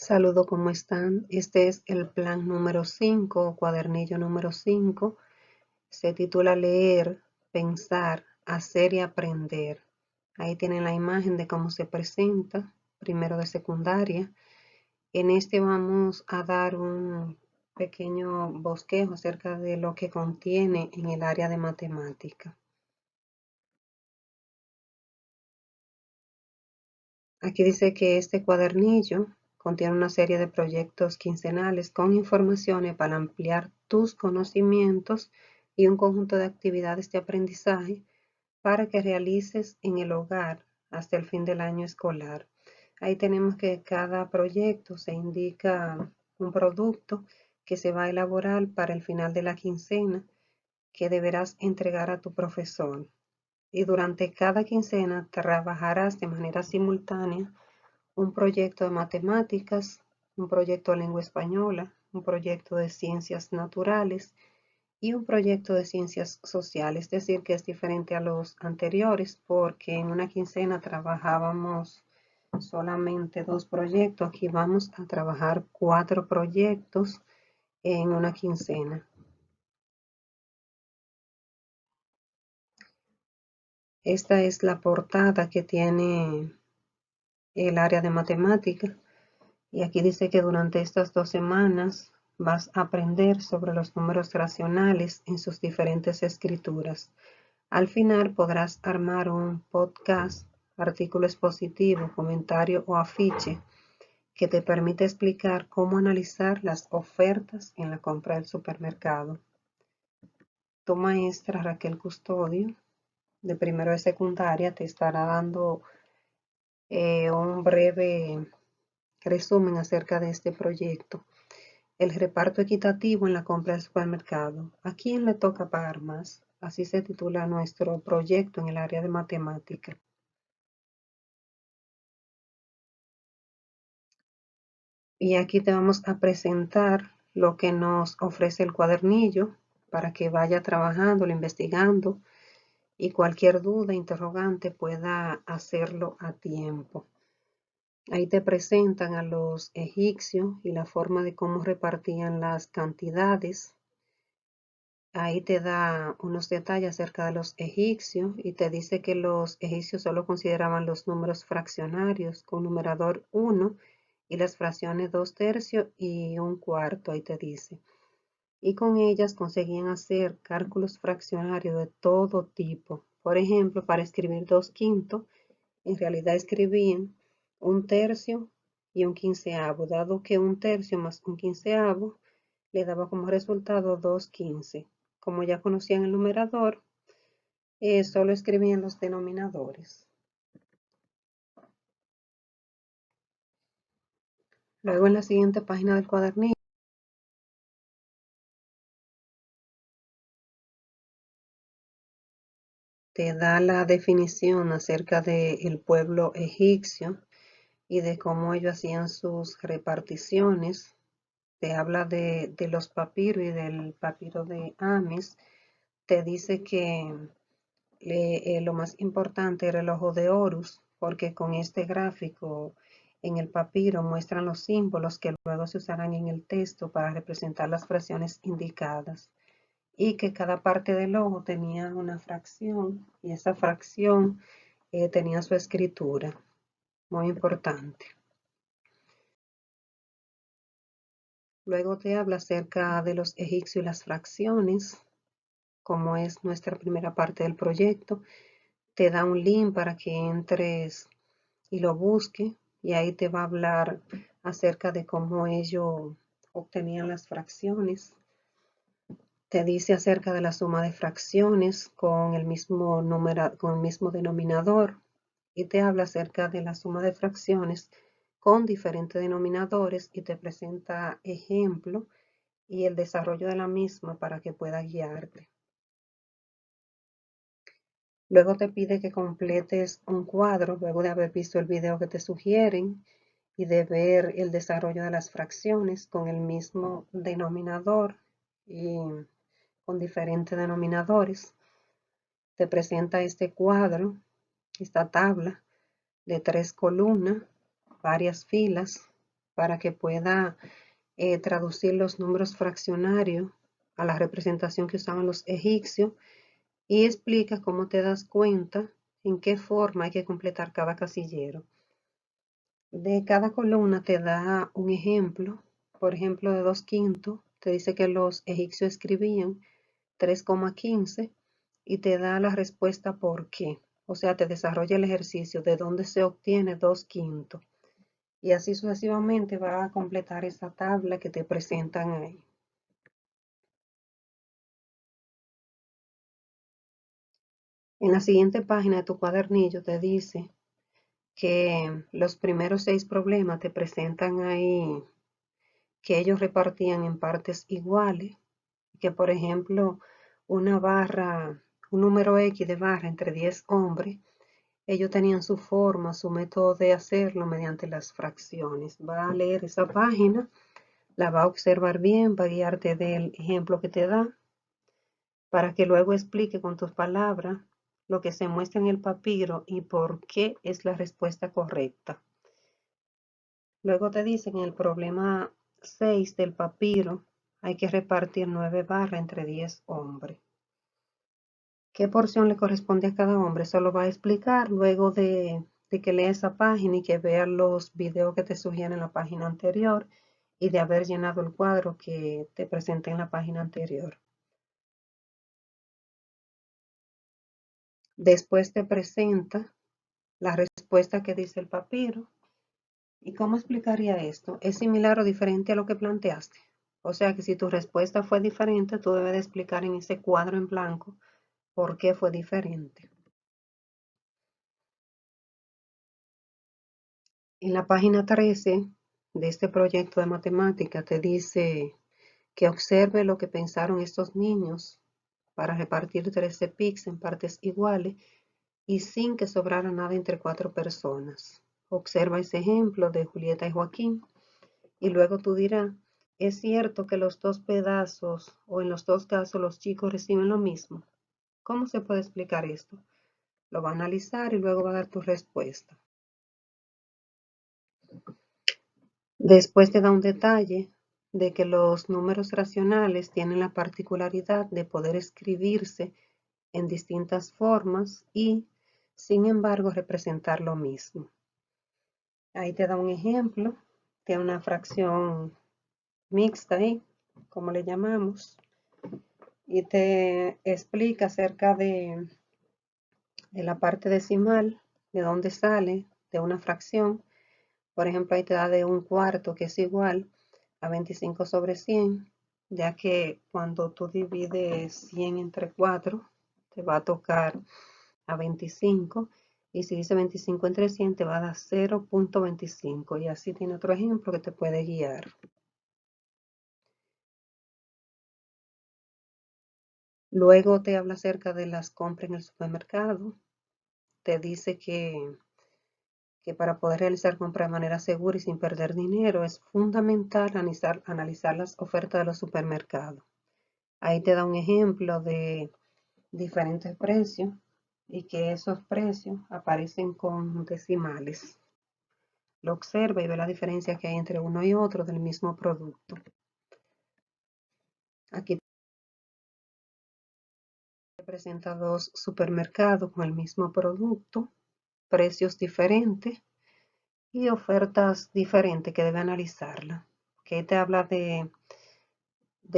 Saludos, ¿cómo están? Este es el plan número 5, cuadernillo número 5. Se titula Leer, Pensar, Hacer y Aprender. Ahí tienen la imagen de cómo se presenta, primero de secundaria. En este vamos a dar un pequeño bosquejo acerca de lo que contiene en el área de matemática. Aquí dice que este cuadernillo contiene una serie de proyectos quincenales con informaciones para ampliar tus conocimientos y un conjunto de actividades de aprendizaje para que realices en el hogar hasta el fin del año escolar. Ahí tenemos que cada proyecto se indica un producto que se va a elaborar para el final de la quincena que deberás entregar a tu profesor. Y durante cada quincena trabajarás de manera simultánea un proyecto de matemáticas, un proyecto de lengua española, un proyecto de ciencias naturales y un proyecto de ciencias sociales, es decir, que es diferente a los anteriores porque en una quincena trabajábamos solamente 2 proyectos, aquí vamos a trabajar 4 proyectos en una quincena. Esta es la portada que tiene el área de matemática. Y aquí dice que durante estas 2 semanas vas a aprender sobre los números racionales en sus diferentes escrituras. Al final podrás armar un podcast, artículo expositivo, comentario o afiche que te permite explicar cómo analizar las ofertas en la compra del supermercado. Tu maestra Raquel Custodio, de primero de secundaria, te estará dando un breve resumen acerca de este proyecto. El reparto equitativo en la compra del supermercado. ¿A quién le toca pagar más? Así se titula nuestro proyecto en el área de matemática. Y aquí te vamos a presentar lo que nos ofrece el cuadernillo para que vaya trabajando, investigando y cualquier duda, interrogante pueda hacerlo a tiempo. Ahí te presentan a los egipcios y la forma de cómo repartían las cantidades. Ahí te da unos detalles acerca de los egipcios y te dice que los egipcios solo consideraban los números fraccionarios con numerador 1 y las fracciones 2/3 y 1/4, ahí te dice. Y con ellas conseguían hacer cálculos fraccionarios de todo tipo. Por ejemplo, para escribir 2/5, en realidad escribían 1/3 y 1/15, dado que 1/3 más 1/15 le daba como resultado 2/15. Como ya conocían el numerador, solo escribían los denominadores. Luego en la siguiente página del cuadernillo te da la definición acerca del pueblo egipcio y de cómo ellos hacían sus reparticiones. Te habla de los papiros y del papiro de Amis. Te dice que lo más importante era el ojo de Horus, porque con este gráfico en el papiro muestran los símbolos que luego se usarán en el texto para representar las fracciones indicadas, y que cada parte del ojo tenía una fracción y esa fracción tenía su escritura. Muy importante. Luego te habla acerca de los egipcios y las fracciones, como es nuestra primera parte del proyecto. Te da un link para que entres y lo busques, y ahí te va a hablar acerca de cómo ellos obtenían las fracciones. Te dice acerca de la suma de fracciones con el mismo denominador, y te habla acerca de la suma de fracciones con diferentes denominadores y te presenta ejemplo y el desarrollo de la misma para que pueda guiarte. Luego te pide que completes un cuadro luego de haber visto el video que te sugieren y de ver el desarrollo de las fracciones con el mismo denominador y con diferentes denominadores. Te presenta este cuadro, esta tabla de 3 columnas, varias filas, para que pueda traducir los números fraccionarios a la representación que usaban los egipcios y explica cómo te das cuenta en qué forma hay que completar cada casillero. De cada columna te da un ejemplo, por ejemplo de 2/5, te dice que los egipcios escribían 3,15 y te da la respuesta por qué. O sea, te desarrolla el ejercicio de dónde se obtiene 2/5. Y así sucesivamente va a completar esa tabla que te presentan ahí. En la siguiente página de tu cuadernillo te dice que los primeros 6 problemas te presentan ahí que ellos repartían en partes iguales, que por ejemplo una barra, un número X de barra entre 10 hombres, ellos tenían su forma, su método de hacerlo mediante las fracciones. Va a leer esa página, la va a observar bien, va a guiarte del ejemplo que te da, para que luego explique con tus palabras lo que se muestra en el papiro y por qué es la respuesta correcta. Luego te dice que en el problema 6 del papiro hay que repartir 9 barras entre 10 hombres. ¿Qué porción le corresponde a cada hombre? Eso lo va a explicar luego de que lea esa página y que vea los videos que te sugieren en la página anterior y de haber llenado el cuadro que te presenté en la página anterior. Después te presenta la respuesta que dice el papiro. ¿Y cómo explicaría esto? ¿Es similar o diferente a lo que planteaste? O sea que si tu respuesta fue diferente, tú debes de explicar en ese cuadro en blanco por qué fue diferente. En la página 13 de este proyecto de matemática te dice que observe lo que pensaron estos niños para repartir 13 pics en partes iguales y sin que sobrara nada entre 4 personas. Observa ese ejemplo de Julieta y Joaquín y luego tú dirás, ¿es cierto que los dos pedazos o en los dos casos los chicos reciben lo mismo? ¿Cómo se puede explicar esto? Lo va a analizar y luego va a dar tu respuesta. Después te da un detalle de que los números racionales tienen la particularidad de poder escribirse en distintas formas y, sin embargo, representar lo mismo. Ahí te da un ejemplo de una fracción mixta ahí, como le llamamos, y te explica acerca de la parte decimal, de dónde sale, de una fracción. Por ejemplo, ahí te da de 1/4, que es igual a 25/100, ya que cuando tú divides 100 entre 4, te va a tocar a 25, y si dice 25 entre 100, te va a dar 0.25, y así tiene otro ejemplo que te puede guiar. Luego te habla acerca de las compras en el supermercado, te dice que para poder realizar compras de manera segura y sin perder dinero es fundamental analizar las ofertas de los supermercados. Ahí te da un ejemplo de diferentes precios y que esos precios aparecen con decimales. Lo observa y ve la diferencia que hay entre uno y otro del mismo producto. Aquí te presenta dos supermercados con el mismo producto, precios diferentes y ofertas diferentes que debe analizarla. Que te habla de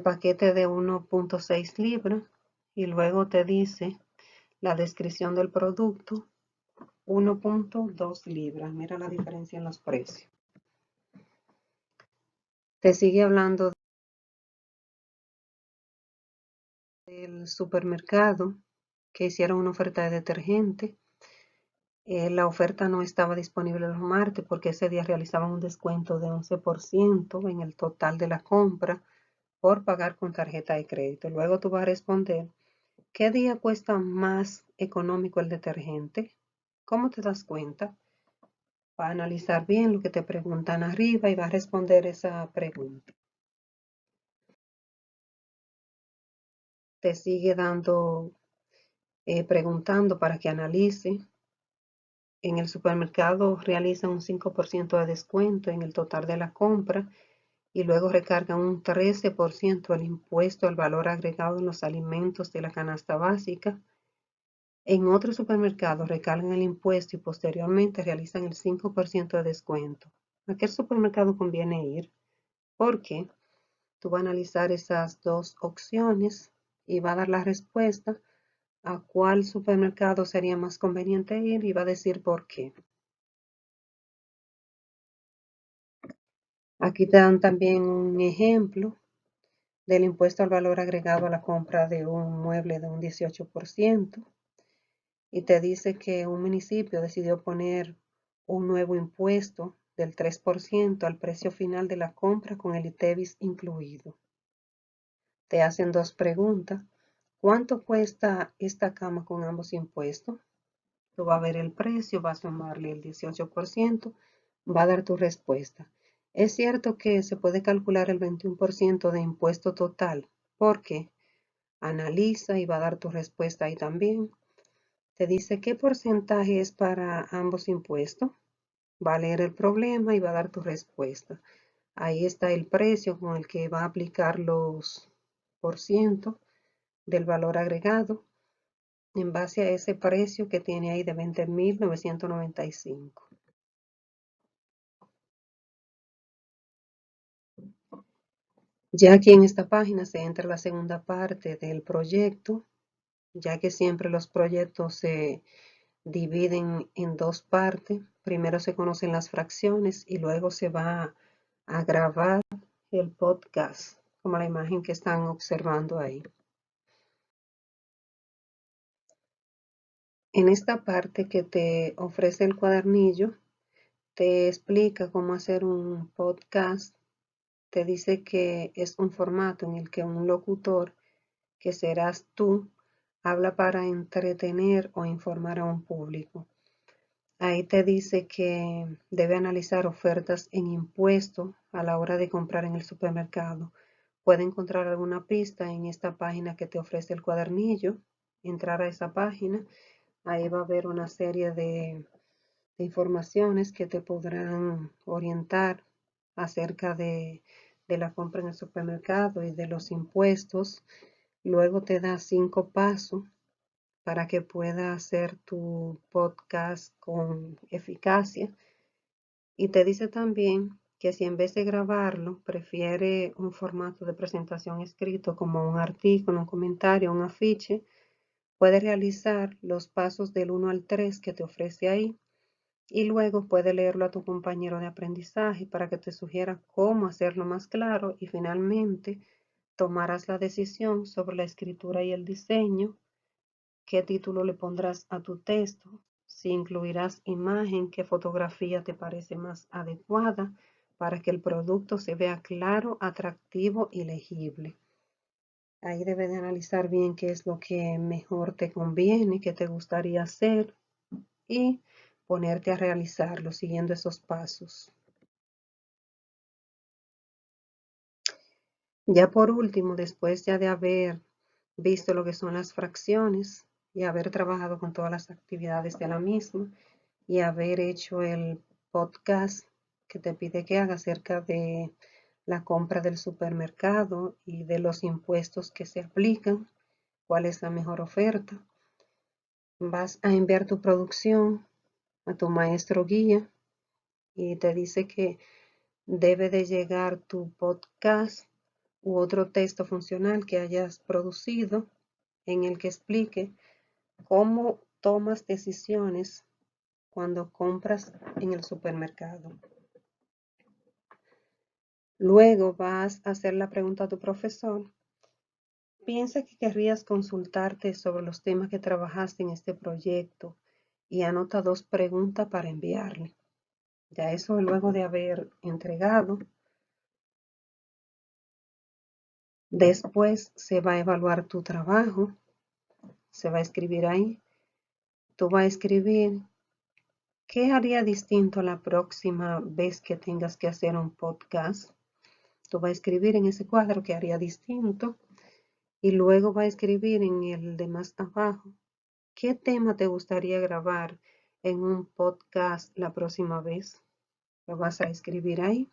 paquete de 1.6 libras y luego te dice la descripción del producto 1.2 libras. Mira la diferencia en los precios. Te sigue hablando del supermercado que hicieron una oferta de detergente. La oferta no estaba disponible los martes porque ese día realizaban un descuento de 11% en el total de la compra por pagar con tarjeta de crédito. Luego tú vas a responder, ¿qué día cuesta más económico el detergente? ¿Cómo te das cuenta? Va a analizar bien lo que te preguntan arriba y va a responder esa pregunta. Te sigue dando, preguntando para que analice en el supermercado realizan un 5% de descuento en el total de la compra y luego recargan un 13% el impuesto al valor agregado en los alimentos de la canasta básica. En otros supermercados recargan el impuesto y posteriormente realizan el 5% de descuento. ¿A qué supermercado conviene ir? Porque tú vas a analizar esas dos opciones y va a dar la respuesta a cuál supermercado sería más conveniente ir y va a decir por qué. Aquí te dan también un ejemplo del impuesto al valor agregado a la compra de un mueble de un 18% y te dice que un municipio decidió poner un nuevo impuesto del 3% al precio final de la compra con el ITEVIS incluido. Te hacen dos preguntas. ¿Cuánto cuesta esta cama con ambos impuestos? Tú vas a ver el precio, vas a sumarle el 18%, va a dar tu respuesta. Es cierto que se puede calcular el 21% de impuesto total, porque analiza y va a dar tu respuesta ahí también. Te dice qué porcentaje es para ambos impuestos. Va a leer el problema y va a dar tu respuesta. Ahí está el precio con el que va a aplicar los por ciento del valor agregado en base a ese precio que tiene ahí de 20.995. Ya aquí en esta página se entra la segunda parte del proyecto, ya que siempre los proyectos se dividen en dos partes. Primero se conocen las fracciones y luego se va a grabar el podcast, como la imagen que están observando ahí. En esta parte que te ofrece el cuadernillo, te explica cómo hacer un podcast. Te dice que es un formato en el que un locutor, que serás tú, habla para entretener o informar a un público. Ahí te dice que debe analizar ofertas en impuestos a la hora de comprar en el supermercado. Puede encontrar alguna pista en esta página que te ofrece el cuadernillo. Entrar a esa página. Ahí va a haber una serie de informaciones que te podrán orientar acerca de la compra en el supermercado y de los impuestos. Luego te da 5 pasos para que puedas hacer tu podcast con eficacia. Y te dice también que si en vez de grabarlo prefiere un formato de presentación escrito como un artículo, un comentario, un afiche, puede realizar los pasos del 1 al 3 que te ofrece ahí y luego puede leerlo a tu compañero de aprendizaje para que te sugiera cómo hacerlo más claro y finalmente tomarás la decisión sobre la escritura y el diseño, qué título le pondrás a tu texto, si incluirás imagen, qué fotografía te parece más adecuada para que el producto se vea claro, atractivo y legible. Ahí debes de analizar bien qué es lo que mejor te conviene, qué te gustaría hacer y ponerte a realizarlo siguiendo esos pasos. Ya por último, después ya de haber visto lo que son las fracciones y haber trabajado con todas las actividades de la misma y haber hecho el podcast que te pide que haga acerca de la compra del supermercado y de los impuestos que se aplican, cuál es la mejor oferta. Vas a enviar tu producción a tu maestro guía y te dice que debe de llegar tu podcast u otro texto funcional que hayas producido en el que explique cómo tomas decisiones cuando compras en el supermercado. Luego vas a hacer la pregunta a tu profesor. Piensa que querrías consultarte sobre los temas que trabajaste en este proyecto y anota 2 preguntas para enviarle. Ya eso luego de haber entregado. Después se va a evaluar tu trabajo, se va a escribir ahí. Tú vas a escribir qué haría distinto la próxima vez que tengas que hacer un podcast. Tú vas a escribir en ese cuadro qué haría distinto y luego vas a escribir en el de más abajo qué tema te gustaría grabar en un podcast la próxima vez. Lo vas a escribir ahí,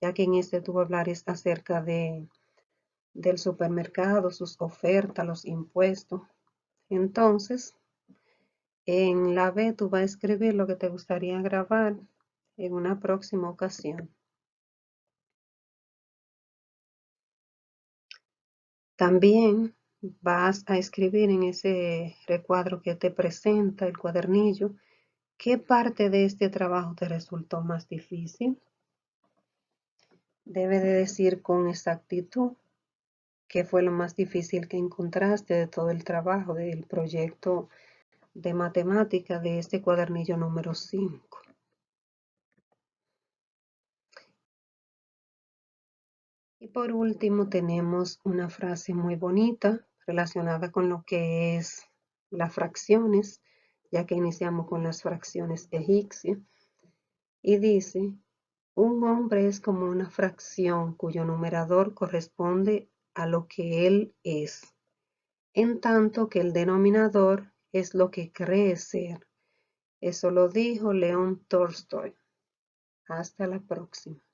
ya que en este tú hablarás acerca del supermercado, sus ofertas, los impuestos. Entonces, en la B tú vas a escribir lo que te gustaría grabar en una próxima ocasión. También vas a escribir en ese recuadro que te presenta el cuadernillo, ¿qué parte de este trabajo te resultó más difícil? Debe de decir con exactitud qué fue lo más difícil que encontraste de todo el trabajo del proyecto de matemática de este cuadernillo número 5. Y por último tenemos una frase muy bonita relacionada con lo que es las fracciones, ya que iniciamos con las fracciones egipcias. Y dice, un hombre es como una fracción cuyo numerador corresponde a lo que él es, en tanto que el denominador es lo que cree ser. Eso lo dijo León Tolstoy. Hasta la próxima.